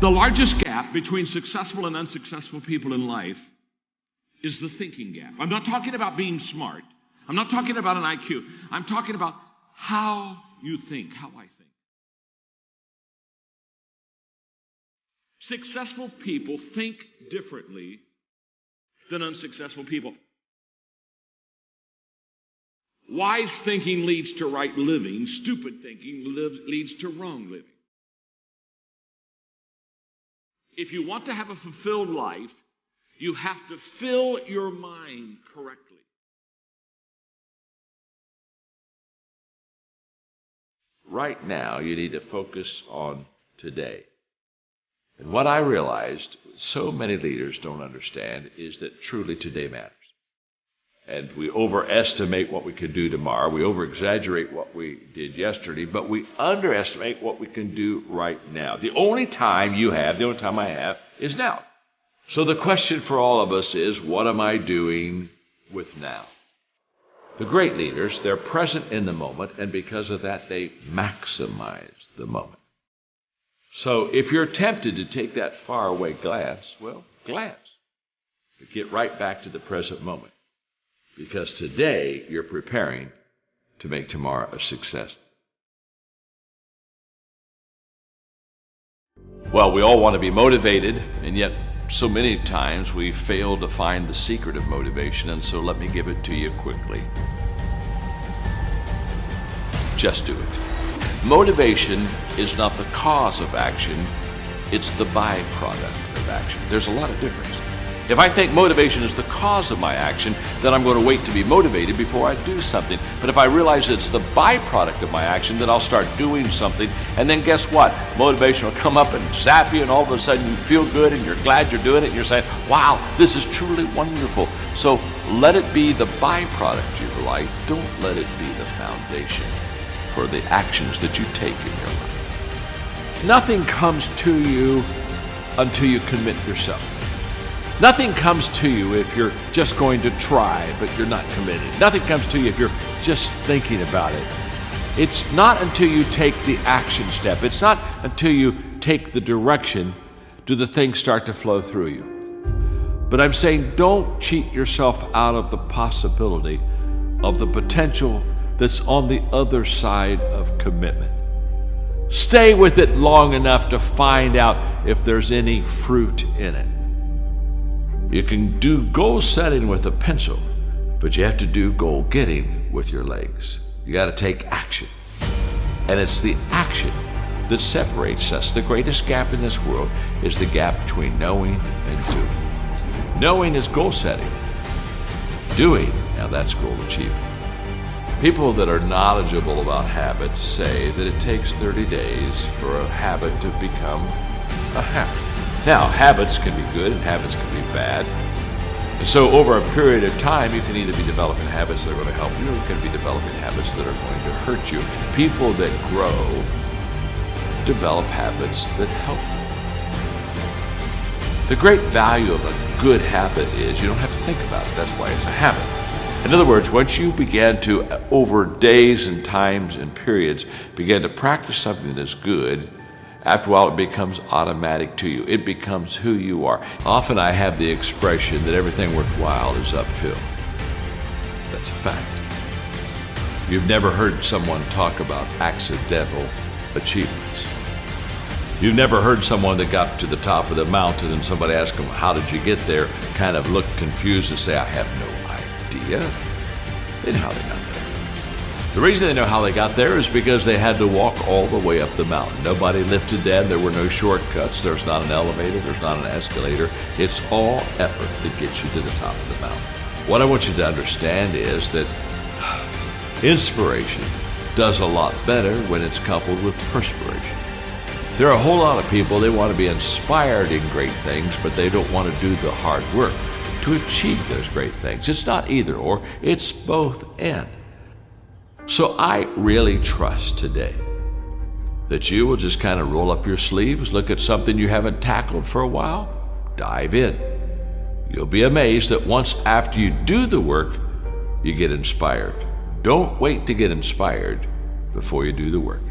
The largest gap between successful and unsuccessful people in life is the thinking gap. I'm not talking about being smart. I'm not talking about an IQ. I'm talking about how you think, how I think. Successful people think differently than unsuccessful people. Wise thinking leads to right living. Stupid thinking leads to wrong living. If you want to have a fulfilled life, you have to fill your mind correctly. Right now, you need to focus on today. And what I realized so many leaders don't understand is that truly today matters. And we overestimate what we can do tomorrow. We overexaggerate what we did yesterday, but we underestimate what we can do right now. The only time you have, the only time I have, is now. So the question for all of us is, what am I doing with now? The great leaders, they're present in the moment, and because of that, they maximize the moment. So if you're tempted to take that faraway glance, well, glance. But get right back to the present moment. Because today, you're preparing to make tomorrow a success. Well, we all want to be motivated, and yet so many times we fail to find the secret of motivation, and so let me give it to you quickly. Just do it. Motivation is not the cause of action, it's the byproduct of action. There's a lot of difference. If I think motivation is the cause of my action, then I'm going to wait to be motivated before I do something. But if I realize it's the byproduct of my action, then I'll start doing something. And then guess what? Motivation will come up and zap you, and all of a sudden you feel good and you're glad you're doing it. And you're saying, wow, this is truly wonderful. So let it be the byproduct of your life. Don't let it be the foundation for the actions that you take in your life. Nothing comes to you until you commit yourself. Nothing comes to you if you're just going to try, but you're not committed. Nothing comes to you if you're just thinking about it. It's not until you take the action step. It's not until you take the direction do the things start to flow through you. But I'm saying don't cheat yourself out of the possibility of the potential that's on the other side of commitment. Stay with it long enough to find out if there's any fruit in it. You can do goal setting with a pencil, but you have to do goal getting with your legs. You got to take action. And it's the action that separates us. The greatest gap in this world is the gap between knowing and doing. Knowing is goal setting. Doing, now that's goal achieving. People that are knowledgeable about habits say that it takes 30 days for a habit to become a habit. Now, habits can be good and habits can be bad. And so over a period of time, you can either be developing habits that are going to help you, or you can be developing habits that are going to hurt you. People that grow develop habits that help them. The great value of a good habit is you don't have to think about it. That's why it's a habit. In other words, once you begin to, over days and times and periods, begin to practice something that is good, after a while it becomes automatic to you. It becomes who you are. Often I have the expression that everything worthwhile is uphill. That's a fact. You've never heard someone talk about accidental achievements. You've never heard someone that got to the top of the mountain and somebody asked them, how did you get there? Kind of look confused and say, I have no idea. They know how they got there. The reason they know how they got there is because they had to walk all the way up the mountain. Nobody lifted them. There were no shortcuts. There's not an elevator. There's not an escalator. It's all effort that gets you to the top of the mountain. What I want you to understand is that inspiration does a lot better when it's coupled with perspiration. There are a whole lot of people, they want to be inspired in great things, but they don't want to do the hard work to achieve those great things. It's not either or, it's both and. So I really trust today that you will just kind of roll up your sleeves, look at something you haven't tackled for a while, dive in. You'll be amazed that once after you do the work, you get inspired. Don't wait to get inspired before you do the work.